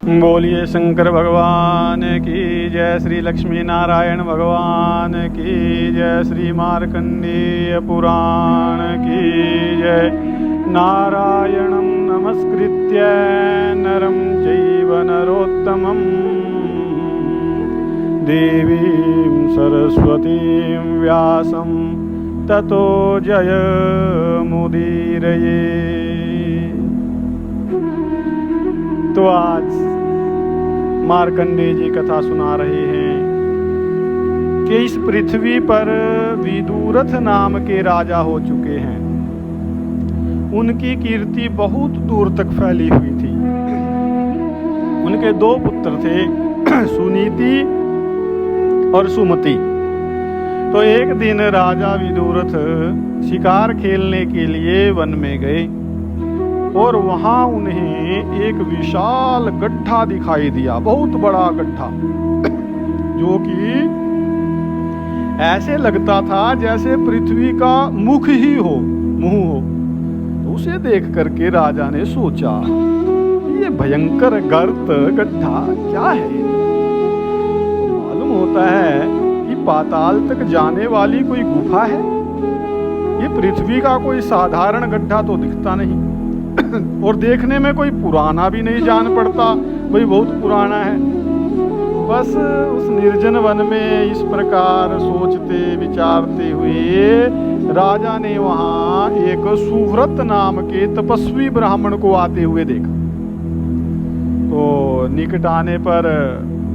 बोलिए शंकर भगवान की जय, श्री लक्ष्मी नारायण भगवान की जय, श्री मार्कंडेय पुराण की जय। नारायणं नमस्कृत्य नरं चैव नरोत्तमं देवीं सरस्वतीं व्यासं ततो जयमुदीरये। तो आज मार्कंडेय जी कथा सुना रहे हैं कि इस पृथ्वी पर विदुरथ नाम के राजा हो चुके हैं। उनकी कीर्ति बहुत दूर तक फैली हुई थी। उनके दो पुत्र थे, सुनीति और सुमति। तो एक दिन राजा विदुरथ शिकार खेलने के लिए वन में गए और वहां उन्हें एक विशाल गड्ढा दिखाई दिया, बहुत बड़ा गड्ढा, जो कि ऐसे लगता था जैसे पृथ्वी का मुख ही हो, मुंह हो। तो उसे देख करके राजा ने सोचा, ये भयंकर गर्त गड्ढा क्या है? मालूम होता है कि पाताल तक जाने वाली कोई गुफा है। ये पृथ्वी का कोई साधारण गड्ढा तो दिखता नहीं और देखने में कोई पुराना भी नहीं जान पड़ता, भाई बहुत पुराना है। बस उस निर्जन वन में इस प्रकार सोचते विचारते हुए राजा ने वहां एक सुव्रत नाम के तपस्वी ब्राह्मण को आते हुए देखा। तो निकट आने पर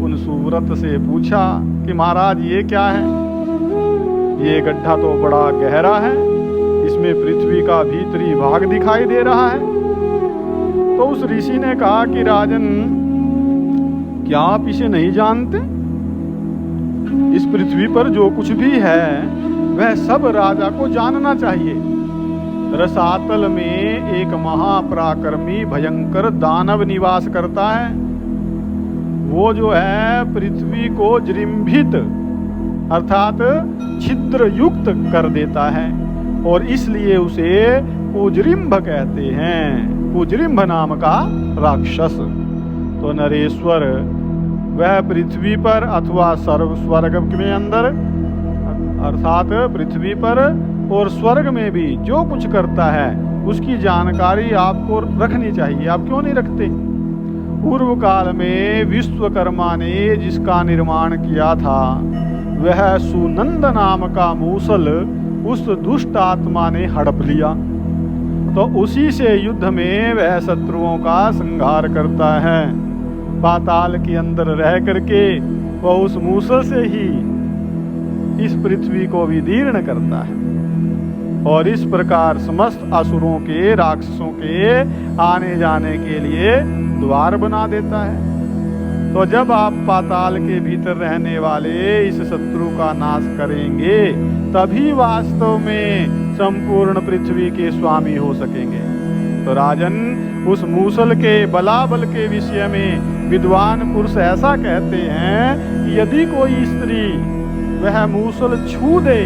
उन सुव्रत से पूछा कि महाराज ये क्या है? ये गड्ढा तो बड़ा गहरा है, इसमें पृथ्वी का भीतरी भाग दिखाई दे रहा है। तो उस ऋषि ने कहा कि राजन, क्या आप इसे नहीं जानते? इस पृथ्वी पर जो कुछ भी है वह सब राजा को जानना चाहिए। रसातल में एक महापराक्रमी भयंकर दानव निवास करता है। वो जो है पृथ्वी को जृंभित अर्थात छिद्र युक्त कर देता है और इसलिए उसे कुजृंभ कहते हैं। कुजृंभ नाम का राक्षस। तो नरेश्वर वह पृथ्वी पर अथवा स्वर्ग में अंदर अर्थात पृथ्वी पर और स्वर्ग में भी जो कुछ करता है उसकी जानकारी आपको रखनी चाहिए। आप क्यों नहीं रखते? पूर्व काल में विश्वकर्मा ने जिसका निर्माण किया था वह सुनंद नाम का मूसल उस दुष्ट आत्मा ने हड़प लिया। तो उसी से युद्ध में वह शत्रुओं का संहार करता है। पाताल के अंदर रह करके वह उस मूसल से ही इस पृथ्वी को विदीर्ण करता है और इस प्रकार समस्त असुरों के राक्षसों के आने जाने के लिए द्वार बना देता है। तो जब आप पाताल के भीतर रहने वाले इस शत्रु का नाश करेंगे तभी वास्तव में संपूर्ण पृथ्वी के स्वामी हो सकेंगे। तो राजन, उस मूसल के बलाबल के विषय में विद्वान पुरुष ऐसा कहते हैं कि यदि कोई स्त्री वह मूसल छू दे,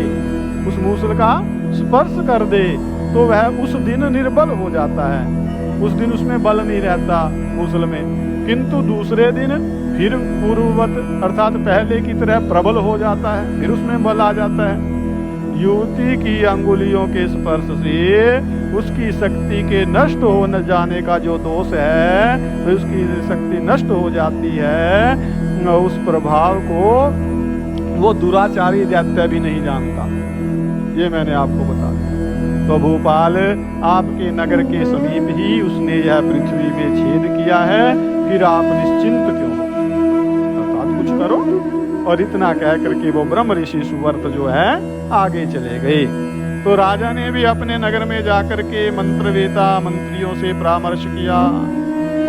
उस मूसल का स्पर्श कर दे, तो वह उस दिन निर्बल हो जाता है। उस दिन उसमें बल नहीं रहता मूसल में, किंतु दूसरे दिन फिर पूर्ववत अर्थात पहले की तरह प्रबल हो जाता है, फिर उसमें बल आ जाता है। युवती की अंगुलियों के स्पर्श से उसकी शक्ति के नष्ट हो न जाने का जो दोष है, तो उसकी शक्ति नष्ट हो जाती है। उस प्रभाव को वो दुराचारी दैत्य भी नहीं जानता। ये मैंने आपको बता दिया। तो भोपाल आपके नगर के समीप ही उसने यह पृथ्वी में छेद किया है, फिर आप निश्चिंत क्यों? अर्थात कुछ करो। और इतना कह करके वो ब्रह्म ऋषि सुवर्त जो है आगे चले गए। तो राजा ने भी अपने नगर में जाकर के मंत्रवेता मंत्रियों से परामर्श किया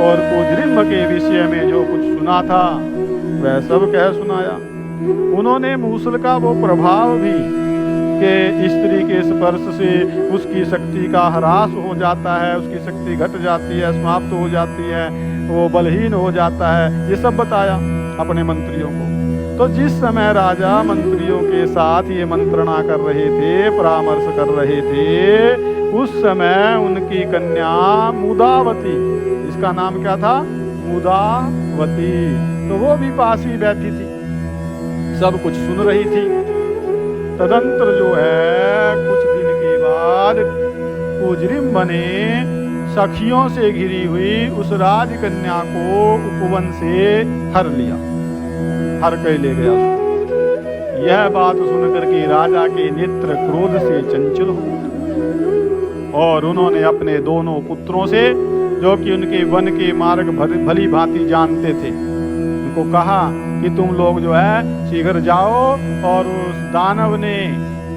और कुजृंभ के विषय में जो कुछ सुना था वह सब कह सुनाया। उन्होंने मूसल का वो प्रभाव भी कि स्त्री के स्पर्श से उसकी शक्ति का ह्रास हो जाता है, उसकी शक्ति घट जाती है, समाप्त हो जाती है, वो बलहीन हो जाता है, ये सब बताया अपने मंत्रियों को। तो जिस समय राजा मंत्रियों के साथ ये मंत्रणा कर रहे थे, परामर्श कर रहे थे, उस समय उनकी कन्या मुदावती, इसका नाम क्या था? वती, तो वो भी पास ही बैठी थी, सब कुछ सुन रही थी। तदंतर जो है कुछ दिन के बाद कुजरिम्भ ने सखियों से घिरी हुई उस राजकन्या को उपवन से हर लिया, हर के ले गया उसको। यह बात सुनकर के राजा के नेत्र क्रोध से चंचल हो और उन्होंने अपने दोनों पुत्रों से, जो कि उनके वन के मार्ग भली भांति जानते थे, उनको कहा कि तुम लोग जो है शीघ्र जाओ और उस दानव ने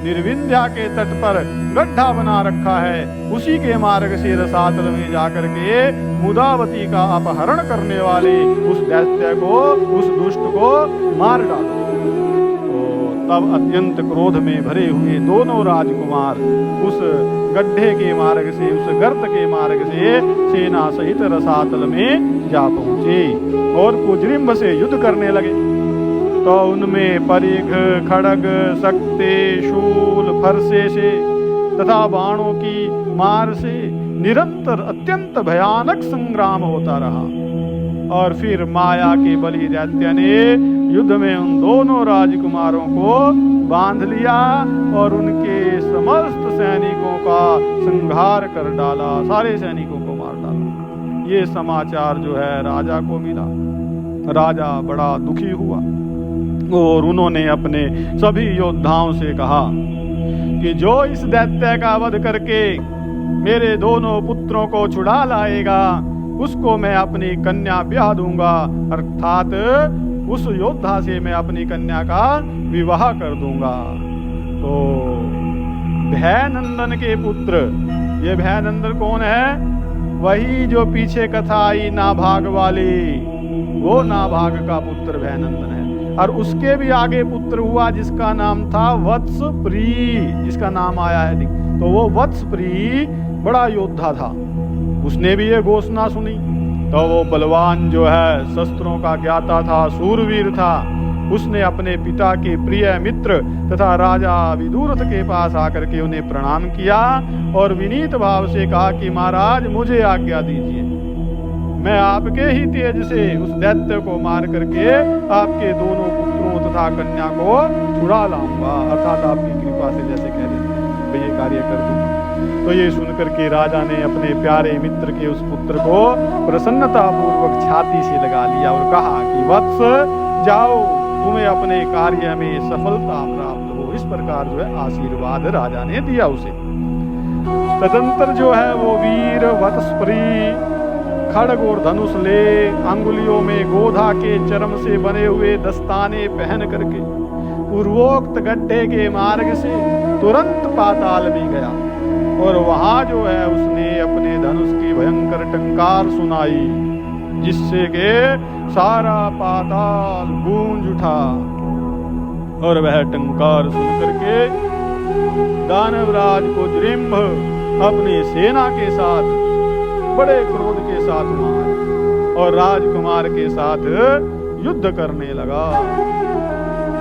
निर्विंध्या के तट पर गड्ढा बना रखा है, उसी के मार्ग से रसातल में जाकर के मुदावती का अपहरण करने वाले उस दैत्य को, उस दुष्ट को मार डालो। तो तब अत्यंत क्रोध में भरे हुए दोनों राजकुमार उस गड्ढे के मार्ग से, उस गर्त के मार्ग से सेना सहित रसातल में जा पहुंचे और कुजरिम्भ से युद्ध करने लगे। तो उनमें परिघ, खड़ग, सक्ते, शूल, फरसे से तथा बाणों की मार से निरंतर अत्यंत भयानक संग्राम होता रहा। और फिर माया के बलि दैत्य ने युद्ध में उन दोनों राजकुमारों को बांध लिया और उनके समस्त सैनिकों का संहार कर डाला, सारे सैनिकों को मार डाला। ये समाचार जो है राजा को मिला। राजा बड़ा दुखी हुआ और उन्होंने अपने सभी योद्धाओं से कहा कि जो इस दैत्य का वध करके मेरे दोनों पुत्रों को छुड़ा लाएगा, उसको मैं अपनी कन्या ब्याह दूंगा, अर्थात उस योद्धा से मैं अपनी कन्या का विवाह कर दूंगा। तो भयनंदन के पुत्र, ये भयनंदन कौन है? वही जो पीछे कथा आई नाभाग वाली, वो नाभाग का पुत्र भयनंदन है। और उसके भी आगे पुत्र हुआ जिसका नाम था वत्सप्री, जिसका नाम आया है। तो वो वत्सप्री बड़ा योद्धा था, उसने भी ये घोषणा सुनी। तो वो बलवान जो है, शस्त्रों का ज्ञाता था, सूरवीर था। उसने अपने पिता के प्रिय मित्र तथा राजा विदुरथ के पास आकर के उन्हें प्रणाम किया और विनीत भाव से कहा कि महाराज मुझे आज्ञा दीजिए, मैं आपके ही तेज से उस दैत्य को मार करके आपके दोनों पुत्रों तथा कन्या को छुड़ा लाऊंगा, अर्थात आपकी कृपा से जैसे कह देते मैं ये कार्य कर दूंगा। तो ये सुनकर के राजा ने अपने प्यारे मित्र के उस पुत्र को प्रसन्नता पूर्वक छाती से लगा लिया और कहा कि वत्स जाओ, तुम्हें अपने कार्य में सफलता प्राप्त हो। इस प्रकार जो है आशीर्वाद राजा ने दिया उसे। तदंतर जो है वो वीर वत्सप्री खड़ग और धनुष ले अंगुलियों में गोधा के चर्म से बने हुए दस्ताने पहन करके पूर्वोक्त गड्ढे के मार्ग से तुरंत पाताल में गया और वहां जो है उसने अपने धनुष की भयंकर टंकार सुनाई, जिससे के सारा पाताल गूंज उठा। और वह टंकार सुन करके दानवराज कुजरिम्भ अपनी सेना के साथ बड़े क्रोध के साथ वहां और राजकुमार के साथ युद्ध करने लगा।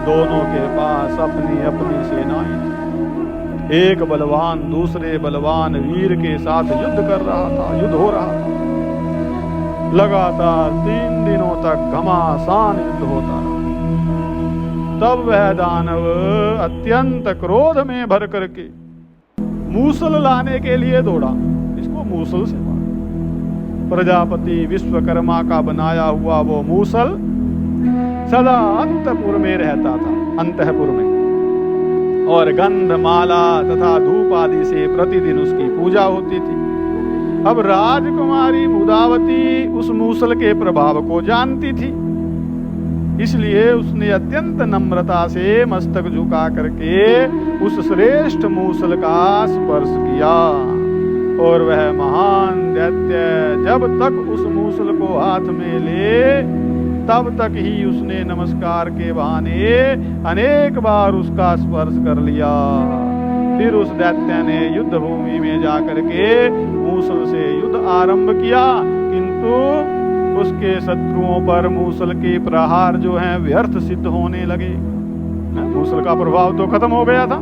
दोनों के पास अपनी अपनी सेनाएं थी। एक बलवान दूसरे बलवान वीर के साथ युद्ध कर रहा था, युद्ध हो रहा था। लगातार 3 दिनों तक घमासान युद्ध होता रहा। तब वह दानव अत्यंत क्रोध में भर करके मूसल लाने के लिए दौड़ा। इसको मूसल से मारा। प्रजापति विश्वकर्मा का बनाया हुआ वो मूसल सदा अंतपुर में रहता था, अंतःपुर में, और गंध माला तथा धूप आदि से प्रतिदिन उसकी पूजा होती थी। अब राजकुमारी मुदावती उस मूसल के प्रभाव को जानती थी, इसलिए उसने अत्यंत नम्रता से मस्तक झुका करके उस श्रेष्ठ मूसल का स्पर्श किया और वह महान दैत्य जब तक उस मूसल को हाथ में ले तब तक ही उसने नमस्कार के बहाने अनेक बार उसका स्पर्श कर लिया। फिर उस दैत्य ने युद्ध भूमि में जाकर के मूसल से युद्ध आरंभ किया, किंतु उसके शत्रुओं पर मूसल के प्रहार जो हैं व्यर्थ सिद्ध होने लगे। मूसल का प्रभाव तो खत्म हो गया था।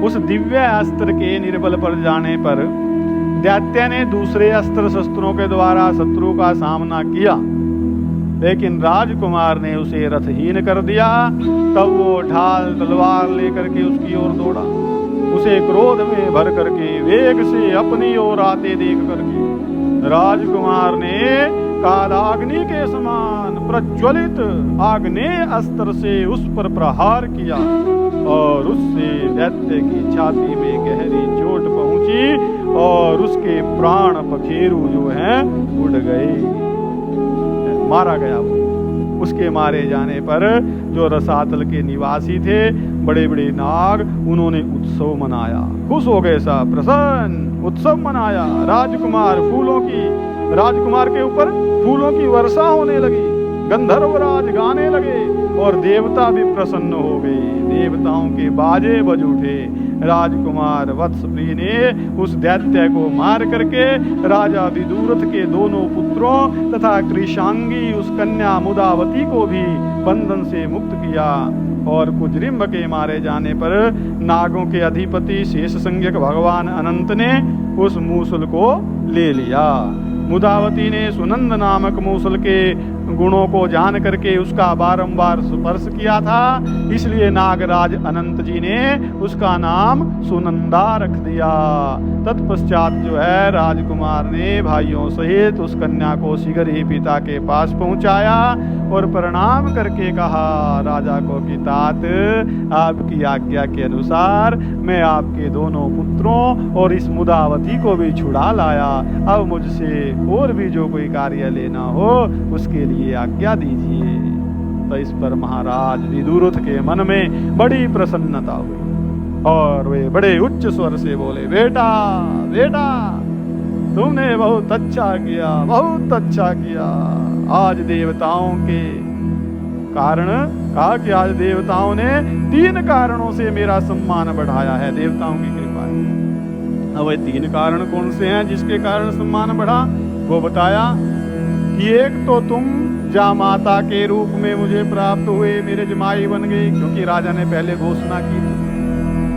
उस दिव्य अस्त्र के निर्बल पड़ जाने पर दैत्य ने दूसरे अस्त्र शस्त्रों के द्वारा शत्रु का सामना किया, लेकिन राजकुमार ने उसे रथहीन कर दिया। तब वो ढाल तलवार लेकर के उसकी ओर दौड़ा। उसे क्रोध में भर करके वेग से अपनी ओर आते देख करके राजकुमार ने कालाग्नि के समान प्रज्वलित आग्नेय अस्त्र से उस पर प्रहार किया और उससे दैत्य की छाती में गहरी चोट पहुंची और उसके प्राण पखेरु जो हैं उड़ गए, मारा गया वो। उसके मारे जाने पर जो रसातल के निवासी थे, बड़े बड़े नाग, उन्होंने उत्सव मनाया, खुश हो गए, सब प्रसन्न उत्सव मनाया। राजकुमार के ऊपर फूलों की वर्षा होने लगी, गंधर्वराज गाने लगे और देवता भी प्रसन्न हो गए, देवताओं के बाजे बज उठे। राजकुमार वत्सप्रिय ने उस दैत्य को मार करके राजा विदुरथ के दोनों पुत्रों तथा कृशांगी उस कन्या मुदावती को भी बंधन से मुक्त किया। और कुजरिम्ब के मारे जाने पर नागों के अधिपति शेषसंज्ञक भगवान अनंत ने उस मूसल को ले लिया। मुदावती ने सुनंद नामक मूसल के गुणों को जान करके उसका बारंबार स्पर्श किया था, इसलिए नागराज अनंत जी ने उसका नाम सुनंदा रख दिया। तत्पश्चात जो है राजकुमार ने भाइयों सहित उस कन्या को शीघ्र ही पिता के पास पहुंचाया और प्रणाम करके कहा राजा को कि तात, आपकी आज्ञा के अनुसार मैं आपके दोनों पुत्रों और इस मुदावती को भी छुड़ा लाया। अब मुझसे और भी जो कोई कार्य लेना हो उसके लिए आज्ञा दीजिए। तो इस पर महाराज विदुरथ के मन में बड़ी प्रसन्नता हुई और वे बड़े उच्च स्वर से बोले, बेटा बेटा, तुमने बहुत अच्छा किया, बहुत अच्छा किया। आज देवताओं के कारण, कहा कि आज देवताओं ने 3 कारणों से मेरा सम्मान बढ़ाया है, देवताओं की कृपा है। अब वे 3 कारण कौन से हैं जिसके कारण सम्मान बढ़ा? वो बताया कि एक तो तुम जामाता के रूप में मुझे प्राप्त हुए, मेरे जमाई बन गए, क्योंकि राजा ने पहले घोषणा की थी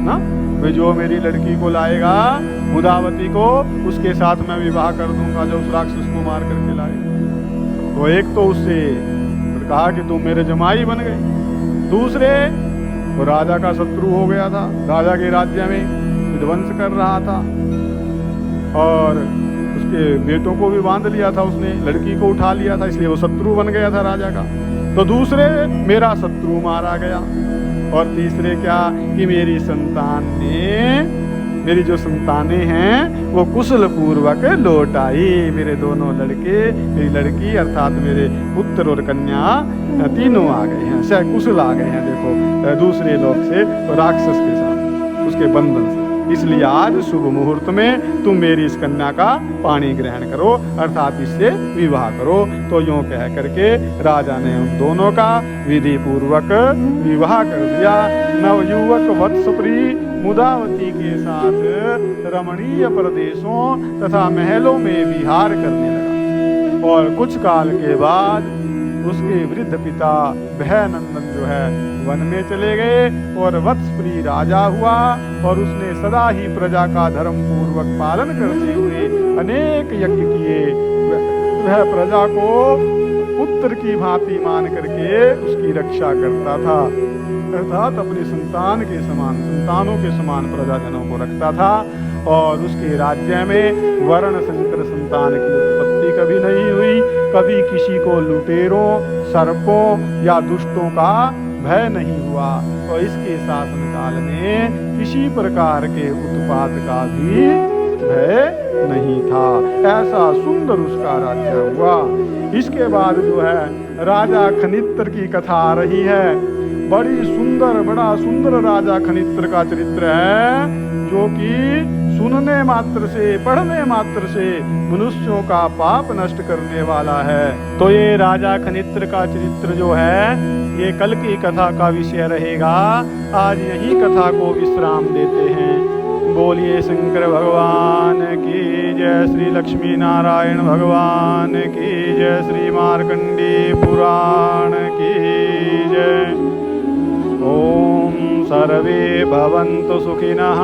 ना, वे जो मेरी लड़की को लाएगा मुदावती को, उसके साथ मैं विवाह कर दूंगा जो उस राक्षस को मार करके लाएगा। तो एक तो उससे कहा कि तुम मेरे जमाई बन गए। दूसरे, वो राजा का शत्रु हो गया था, राजा के राज्य में विध्वंस कर रहा था और उसके बेटों को भी बांध लिया था, उसने लड़की को उठा लिया था, इसलिए वो शत्रु बन गया था राजा का। तो दूसरे, मेरा शत्रु मारा गया। और तीसरे क्या कि मेरी संतान ने, मेरी जो संतानें हैं वो कुशल पूर्वक लौट आई। मेरे दोनों लड़के, मेरी लड़की अर्थात मेरे पुत्र और कन्या तीनों आ गए हैं, सकुशल आ गए हैं, देखो दूसरे लोक से, राक्षस के साथ उसके बंधन से। इसलिए आज शुभ मुहूर्त में तुम मेरी इस कन्या का पाणी ग्रहण करो, अर्थात इससे विवाह करो। तो यूं कह करके राजा ने उन दोनों का विधि पूर्वक विवाह कर दिया। नवयुवक वत्सप्रिय मुदावती के साथ रमणीय प्रदेशों तथा महलों में विहार करने लगा। और कुछ काल के बाद उसके वृद्ध पिता भयनंदन जो है वन में चले गए और वत्सप्रिय राजा हुआ और उसने सदा ही प्रजा का धर्म पूर्वक पालन करते हुए अनेक यज्ञ किए। वह प्रजा को पुत्र की भांति मान करके उसकी रक्षा करता था, अर्थात अपनी संतान के समान, संतानों के समान प्रजाजनों को रखता था। और उसके राज्य में वर्ण संकर संतान की उत्पत्ति कभी नहीं हुई, कभी किसी को लुटेरों, सर्पों या दुष्टों का भय नहीं हुआ। तो इसके शासन काल में किसी प्रकार के उत्पात का भी भय नहीं था। ऐसा सुंदर उसका राज्य हुआ। इसके बाद जो है राजा खनित्र की कथा आ रही है। बड़ी सुंदर, बड़ा सुंदर राजा खनित्र का चरित्र है, जो कि सुनने मात्र से, पढ़ने मात्र से मनुष्यों का पाप नष्ट करने वाला है। तो ये राजा खनित्र का चरित्र जो है ये कल की कथा का विषय रहेगा। आज यही कथा को विश्राम देते हैं। बोलिए शंकर भगवान की जय, श्री लक्ष्मी नारायण भगवान की जय, श्री मार्कंडेय पुराण की जय। ओम सर्वे भवन्तु सुखिनः।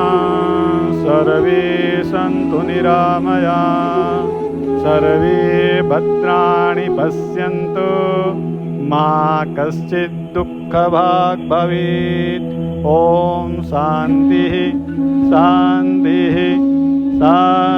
सर्वे सन्तु निरामया सर्वे भद्राणि पश्यन्तु मा कश्चित् दुःखभाग् भवेत्। ॐ शान्तिः शान्तिः शान्तिः।